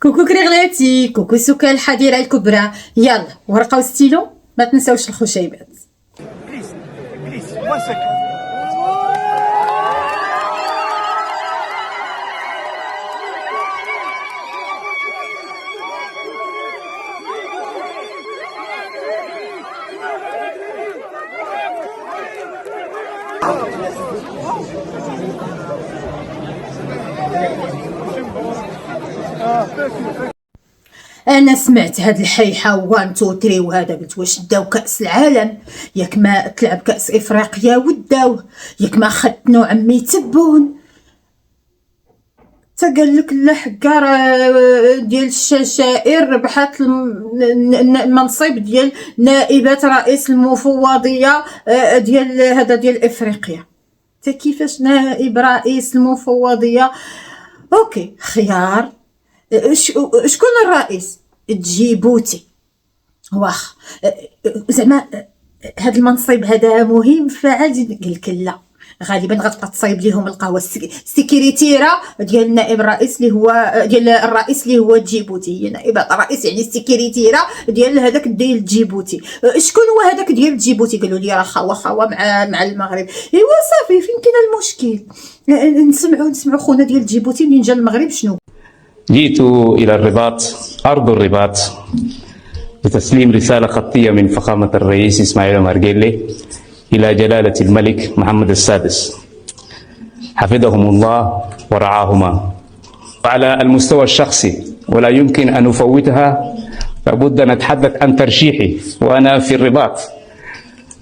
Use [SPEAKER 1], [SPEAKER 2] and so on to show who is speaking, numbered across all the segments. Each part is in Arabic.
[SPEAKER 1] كوكو كريغلاتي، كوكو سكان الحديرة الكبرى. يلا ورقة وستيلو، ما تنساوش الخشيبات. انا سمعت هاد الحيحه 1 2 3 وهذا، قلت واش داو كاس العالم؟ ياك ما تلعب كاس افريقيا وداوه، ياك ما ختنو عمي تبون. تا قال لك لا حكار ديال الشاشائر ربحت المنصب ديال نائبه رئيس المفوضيه ديال هذا ديال افريقيا. تا كيفاش نائب رئيس المفوضيه؟ اوكي خيار. شكون الرئيس؟ جيبوتي. واخ زعما هاد المنصب هذا مهم فعال. قالك لا، غالبا غتبقى تصايب ليهم القهوه السكرتيره ديال النائب الرئيس اللي هو ديال الرئيس اللي هو جيبوتي. هي نائبه الرئيس يعني السكرتيره ديال هذاك ديال جيبوتي. شكون هو هذاك ديال جيبوتي؟ قالوا لي راه خوا مع المغرب. ايوا صافي، فين كاين المشكل؟ نسمعوا خونا ديال جيبوتي منين جا المغرب شنو.
[SPEAKER 2] جئت إلى الرباط أرض الرباط بتسليم رسالة خطية من فخامة الرئيس إسماعيل عمر جيلي إلى جلالة الملك محمد السادس حفظهم الله ورعاهما. وعلى المستوى الشخصي ولا يمكن أن أفوتها، لابد أن أتحدث عن ترشيحي وأنا في الرباط.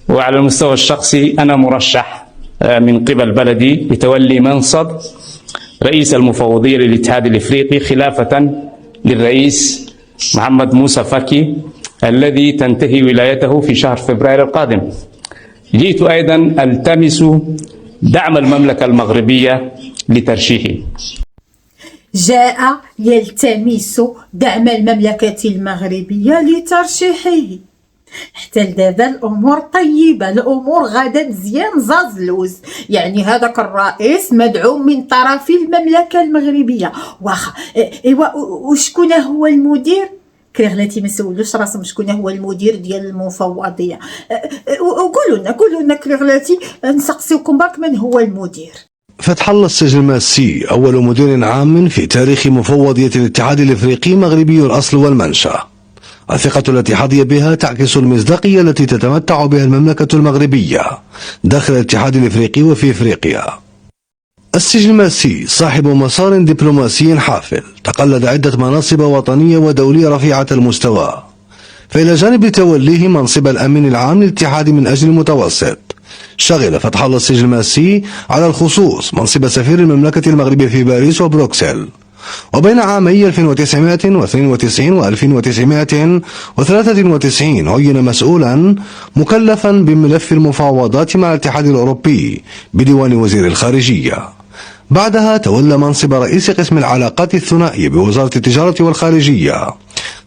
[SPEAKER 2] وعلى المستوى الشخصي أنا مرشح من قبل بلدي لتولي منصب رئيس المفوضية للاتحاد الإفريقي خلافة للرئيس محمد موسى فاكي الذي تنتهي ولايته في شهر فبراير القادم. جئت أيضا ألتمس دعم المملكة المغربية لترشيحي.
[SPEAKER 1] جاء يلتمس دعم المملكة المغربية لترشيحه. حتى لدابا الامور طيبه، الامور غادا مزيان زازلوز. يعني هذاك الرئيس مدعوم من طرف المملكه المغربيه. واخا ايوا وشكون هو المدير؟ كريغلاتي ما سولوش راسهم شكون هو المدير ديال المفوضيه. قولوا لنا كريغلاتي، نسقسيوكم برك من هو المدير.
[SPEAKER 3] فتح الله السجلماسي أول مدير عام في تاريخ مفوضية الاتحاد الإفريقي مغربي الأصل والمنشأ. الثقة التي حظي بها تعكس المصداقية التي تتمتع بها المملكة المغربية داخل الاتحاد الإفريقي وفي إفريقيا. السجلماسي صاحب مسار دبلوماسي حافل، تقلد عدة مناصب وطنية ودولية رفيعة المستوى، فإلى جانب توليه منصب الأمين العام للاتحاد من أجل المتوسط، شغل فتح الله السجلماسي على الخصوص منصب سفير المملكة المغربية في باريس وبروكسل. وبين عامي 1992 و 1993 عين مسؤولا مكلفا بملف المفاوضات مع الاتحاد الأوروبي بديوان وزير الخارجية. بعدها تولى منصب رئيس قسم العلاقات الثنائية بوزارة التجارة والخارجية،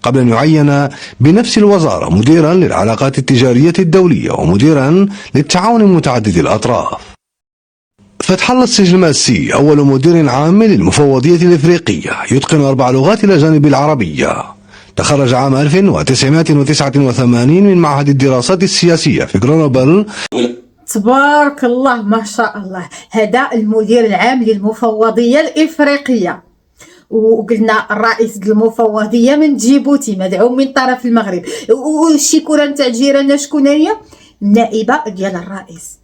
[SPEAKER 3] قبل أن يعين بنفس الوزارة مديرا للعلاقات التجارية الدولية ومديرا للتعاون متعدد الأطراف. فتح الله السجلماسي أول مدير عام للمفوضية الإفريقية، يتقن 4 لغات إلى جانب العربية. تخرج عام 1989 من معهد الدراسات السياسية في غرونوبل.
[SPEAKER 1] تبارك الله ما شاء الله. هذا المدير العام للمفوضية الإفريقية. وقلنا الرئيس المفوضية من جيبوتي مدعوم من طرف المغرب. والشيكورة نتاع جيراننا شكون هي؟ النائبة ديال الرئيس.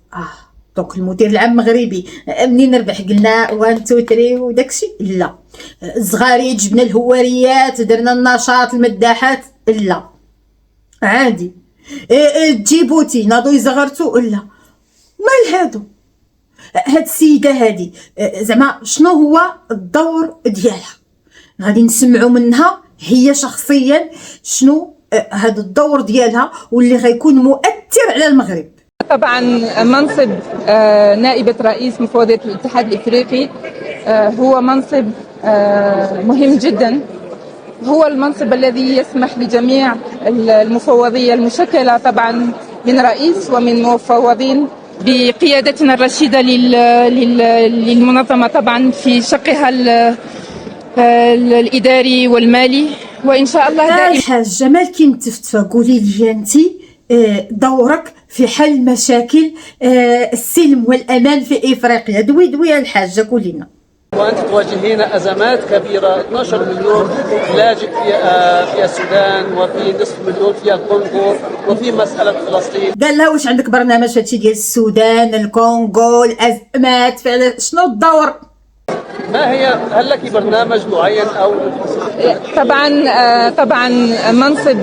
[SPEAKER 1] دونك المدير العام مغربي. منين نربح؟ قلنا 1 2 3 وداكشي؟ لا. الصغاري جبنا الهواريات، درنا النشاط المداحات؟ لا عادي. جيبوتي ناضو يزغرتو؟ لا. مال هادو هاد السيده هادي زعما شنو هو الدور ديالها؟ غادي نسمعوا منها هي شخصيا شنو هاد الدور ديالها واللي غيكون مؤثر على المغرب.
[SPEAKER 4] طبعا منصب نائبة رئيس مفوضية الاتحاد الإفريقي هو منصب مهم جدا. هو المنصب الذي يسمح لجميع المفوضية المشكلة طبعا من رئيس ومن مفوضين بقيادتنا الرشيدة للمنظمة طبعا في شقها الإداري والمالي، وإن شاء الله دائما.
[SPEAKER 1] الحاجة مالكي متفتفة، قولي لي انت دورك في حل مشاكل السلم والأمان في إفريقيا. دوي الحاجة قولي لنا.
[SPEAKER 5] وأنت تواجهين أزمات كبيرة، 12 مليون لاجئ في السودان، وفي نصف مليون في الكونغو، وفي مسألة فلسطين. قال
[SPEAKER 1] لها واش عندك برنامج هادشي ديال السودان الكونغو الأزمات، فعلا شنو الدور؟
[SPEAKER 5] ما هي، هل لك برنامج معين أو؟
[SPEAKER 4] طبعا منصب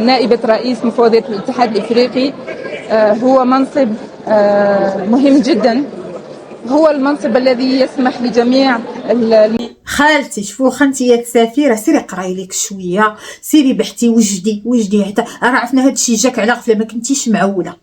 [SPEAKER 4] نائبة رئيس مفوضية الاتحاد الإفريقي هو منصب مهم جدا. هو المنصب الذي يسمح لجميع
[SPEAKER 1] خالتي شوفوا انت ياك سفيره، سيري قراي لك شويه، سيري بحثي وجدي حتى راه عرفنا هذا الشيء جاك على غفله، ما كنتيش معوله.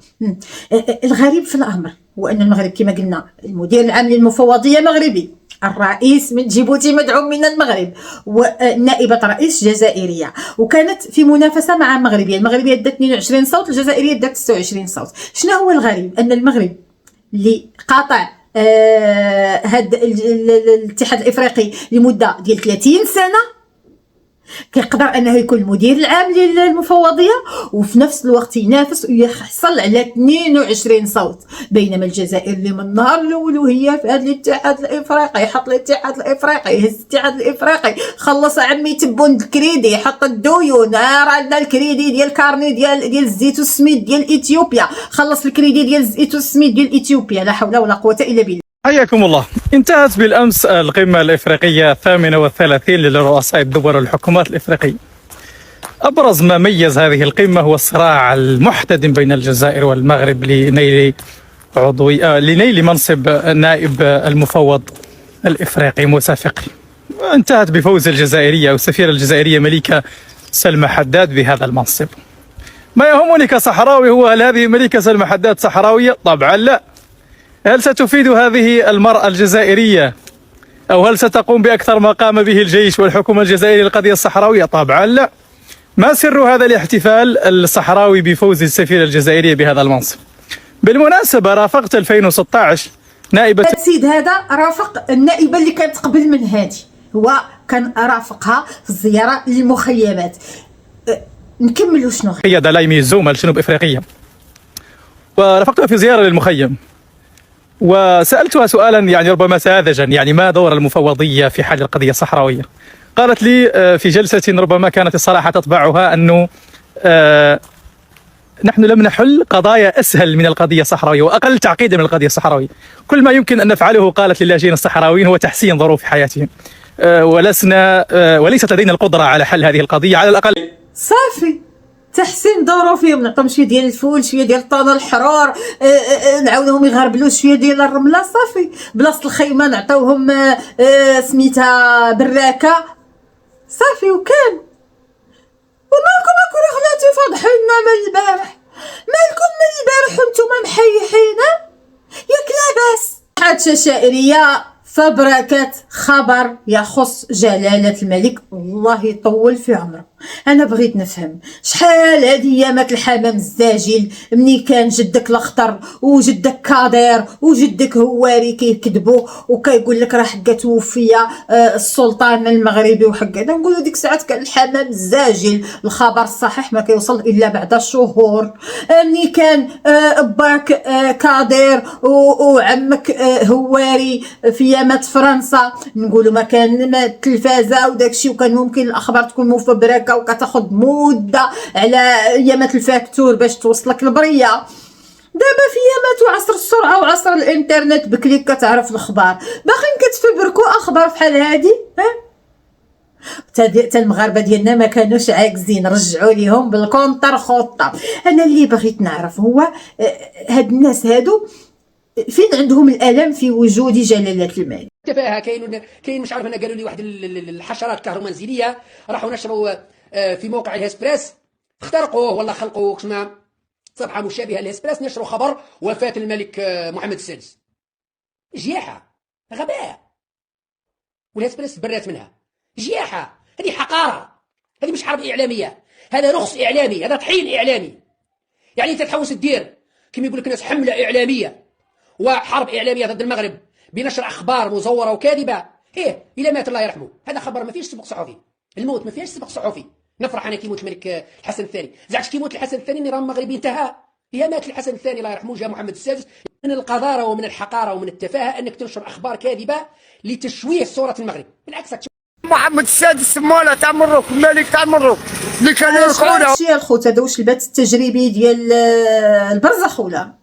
[SPEAKER 1] الغريب في الامر هو ان المغرب كما قلنا المدير العام للمفوضيه مغربي، الرئيس من جيبوتي مدعوم من المغرب، والنائبة رئيس جزائرية، وكانت في منافسة مع المغربية دات 22 صوت، الجزائرية دات 26 صوت. شنو هو الغريب؟ أن المغرب اللي قاطع هاد الاتحاد الافريقي لمده ديال 30 سنه كيقدر انه يكون المدير العام للمفوضيه، وفي نفس الوقت ينافس ويحصل على 22 صوت، بينما الجزائر اللي من النهار الاول وهي في هذا الاتحاد الافريقي، حط الاتحاد الافريقي، هز الاتحاد الافريقي، خلص عمي تبون الكريدي، حط الديون، راه لنا الكريدي ديال الكارني ديال الزيت والسميد ديال اثيوبيا، خلص الكريدي ديال الزيت والسميد ديال اثيوبيا، لا حول ولا قوه الا بالله.
[SPEAKER 6] حياكم الله. انتهت بالأمس القمة الإفريقية 38 لرؤساء الدول والحكومات الإفريقية. أبرز ما ميز هذه القمة هو الصراع المحتدم بين الجزائر والمغرب لنيل منصب نائب المفوض الإفريقي موسى فقي. انتهت بفوز الجزائرية أو السفيرة الجزائرية ملكة سلمى حداد بهذا المنصب. ما يهمني كصحراوي هو هل هذه ملكة سلمى حداد صحراوية؟ طبعا لا. هل ستفيد هذه المرأة الجزائرية أو هل ستقوم بأكثر ما قام به الجيش والحكومة الجزائرية للقضية الصحراوية؟ طبعا لا. ما سر هذا الاحتفال الصحراوي بفوز السفيرة الجزائرية بهذا المنصب؟ بالمناسبة رافقت 2016 نائبة
[SPEAKER 1] السيد هذا رافق النائبة اللي كانت قبل من هادي، هو كان رافقها في الزيارة للمخيمات. نكملوا شنو
[SPEAKER 6] هي دلايمي زوما لجنوب إفريقيا، ورافقتها في زيارة للمخيم وسألتها سؤالا يعني ربما ساذجا، يعني ما دور المفوضية في حل القضية الصحراوية؟ قالت لي في جلسة ربما كانت الصراحة تطبعها أنه نحن لم نحل قضايا أسهل من القضية الصحراوية وأقل تعقيدا من القضية الصحراوية. كل ما يمكن أن نفعله، قالت للاجئين الصحراويين، هو تحسين ظروف حياتهم، وليست لدينا القدرة على حل هذه القضية على الأقل.
[SPEAKER 1] صافي، تحسين ظروفهم، نعطيهم شويه ديال الفول، شويه ديال الطون الحرور، نعاونوهم يغربلوا شويه ديال الرمله، صافي. بلاصه الخيمه نعطيوهم سميتها براكه، صافي. وكان ومالكم اكون خلاتي فاضحينا من البارح، مالكم من البارح وانتم محيحين ياك لاباس. حادثه شائريه فبركات خبر يخص جلالة الملك، الله يطول في عمره. انا بغيت نفهم شحال هادي ايامات الحمام الزاجل ملي كان جدك الاخضر وجدك كادير وجدك هواري كيكذبوا وكيقول لك راه حقا توفي السلطان المغربي وحقا، نقولوا ديك الساعات كان الحمام الزاجل الخبر الصحيح ما كيوصل الا بعد شهور. ملي كان باك كادير وعمك هواري في ايامات فرنسا، نقولوا ما كان التلفازه وداكشي، وكان ممكن الاخبار تكون مفبركه وكتاخذ مده على ايامات الفاكتور باش توصلك البريه. دابا في ايامات وعصر السرعه وعصر الانترنت بكليك كتعرف الاخبار، باقيين كتفبركوا اخبار بحال هادي. تا المغاربه ديالنا ما كانوش عاجزين، رجعوا ليهم بالكونتر خطه. انا اللي بغيت نعرف هو هاد الناس هادو فين عندهم الالم في وجود جلاله الملك؟
[SPEAKER 7] تفاهه. كاين مش عارف، انا قالوا لي واحد الحشرات كهرومنزليه راحوا نشروا في موقع الهسبريس، اخترقوه ولا خلقوا كما صفحه مشابهه للهسبريس، نشروا خبر وفاه الملك محمد السادس. جياحه، غباء، والهسبريس برات منها. جياحه، هذه حقاره، هذه مش حرب اعلاميه، هذا رخص اعلامي، هذا طحين اعلامي. يعني انت تحوس تدير كما يقول لك الناس حمله اعلاميه وحرب اعلاميه ضد المغرب بنشر اخبار مزوره وكاذبه، الى مات الله يرحمه، هذا خبر ما فيهش سبق صحفي، الموت ما فيهش سبق صحفي. نفرح انا كي يموت الملك الحسن الثاني، زعما كي يموت الحسن الثاني راه المغرب انتهى. يا مات الحسن الثاني الله يرحمه جاء محمد السادس. من القذاره ومن الحقاره ومن التفاهه انك تنشر اخبار كاذبه لتشويه صوره المغرب، بالعكس
[SPEAKER 8] محمد السادس مولا تاع مروك، الملك تاع مروك اللي كانوا يرقعونا.
[SPEAKER 1] هادشي الخوت هذا واش البث التجريبي ديال البرزخ ولا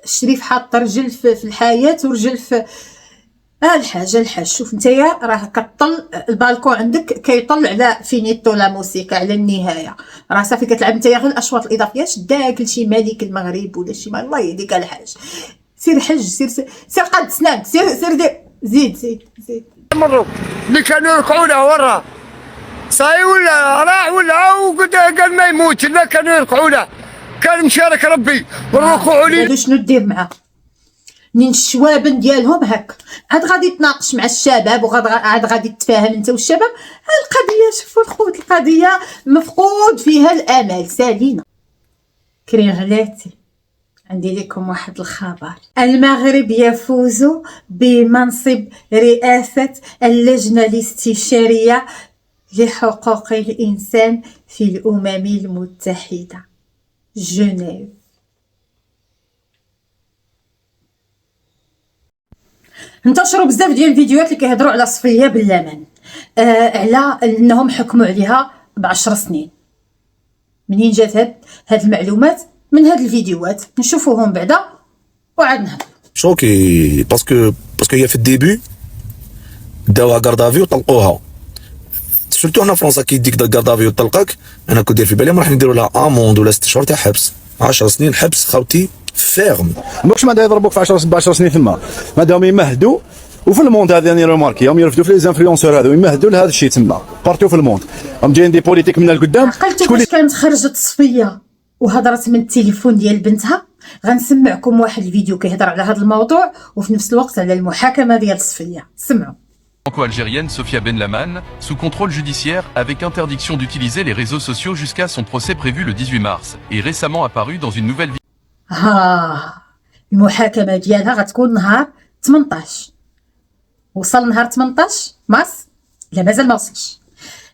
[SPEAKER 1] الشريف حاط رجل في الحياه ورجل في الحاج. شوف نتايا راه كطل البالكون عندك كيطل على فينيتو لا موسيقى على النهايه، راه صافي كتلعب نتايا غير الاشواط الاضافيه. داك لشي ملك المغرب ولا شي الله يهديك الحاج، سير حج سير قد سنانك سير دير زيد
[SPEAKER 8] مروك اللي كانوا يرقعونا ورا صاي ولا راح ولا وقد قال ما يموت لا كانوا يرقعونا، كان مشارك ربي والركوع لي.
[SPEAKER 1] هادو شنو دير معاه؟ منين الشوابن ديالهم هكا عاد غادي تناقش مع الشباب وعاد غادي تتفاهم انت والشباب. القضيه شوفوا الخوت، القضيه مفقود فيها الامل سالينا. كريغلاتي عندي لكم واحد الخبر، المغرب يفوز بمنصب رئاسة اللجنة الاستشارية لحقوق الإنسان في الأمم المتحدة جنيف. انتشروا بزاف ديال الفيديوهات اللي كيهضروا على صفية باليمن، على انهم حكموا عليها ب10 سنين. منين جات هاد المعلومات؟ من هاد الفيديوهات نشوفوهم بعدا وعاد نهضروا.
[SPEAKER 9] شوكي باسكو هي في الديبي داوها كاردافي وطلقوها، سورتو هنا فرنسا كي يديك كاردافي وطلقك انا كنت داير في بالي راح نديروا لها اموند ولا 6 شهور تاع حبس، 10 سنين حبس خوتي فيرم.
[SPEAKER 10] ماكش معناتها يضربوك في 10 سنين ثما، مادام يمهدوا وفي الموند هذا راني روماركي هم يرفدوا في لي زانفلونسور هذو يمهدوا لهذا الشيء تما بارتو في الموند، هم جايين دي بوليتيك من القدام.
[SPEAKER 1] شكون اللي كانت خرجت صفيه وهضرت من التليفون ديال بنتها؟ غنسمعكم واحد الفيديو كيهضر على هذا الموضوع وفي نفس الوقت على المحاكمه ديال صفيه. سمعوا.
[SPEAKER 11] Franco-algérienne Sophia Benlaman, sous contrôle judiciaire avec interdiction d'utiliser les réseaux sociaux jusqu'à son procès prévu le 18 mars, est récemment apparue dans une nouvelle vidéo.
[SPEAKER 1] المحاكمه ديالها غتكون نهار 18. وصل نهار 18 مارس؟ لا مازال ما وصلش.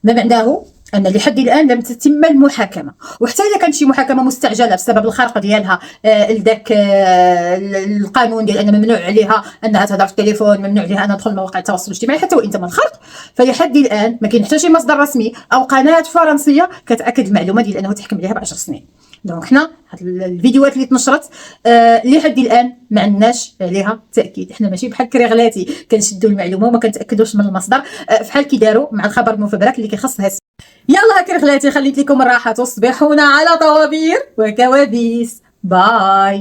[SPEAKER 1] ما معناه ان لحد الان لم تتم المحاكمه، وحتى اذا كانت شي محاكمه مستعجله بسبب الخرق ديالها لذاك القانون ديال ان ممنوع عليها انها تهضر في التليفون، ممنوع عليها انها تدخل مواقع التواصل الاجتماعي، حتى وان تم الخرق فلحد الان ما كاين حتى شي مصدر رسمي او قناه فرنسيه كتاكد المعلومه ديال انه تحكم عليها ب10 سنين. دونك حنا هاد الفيديوهات اللي تنشرت لحد الان ما عندناش عليها تاكيد. حنا ماشي بحال كريغلاتي كنشدوا المعلومه وما كنتاكدوش من المصدر، فحال كي داروا مع الخبر المفبرك اللي كيخص هاد. يلا كريغلاتي خليت لكم الراحه تصبحون على طوابير وكوابيس. باي.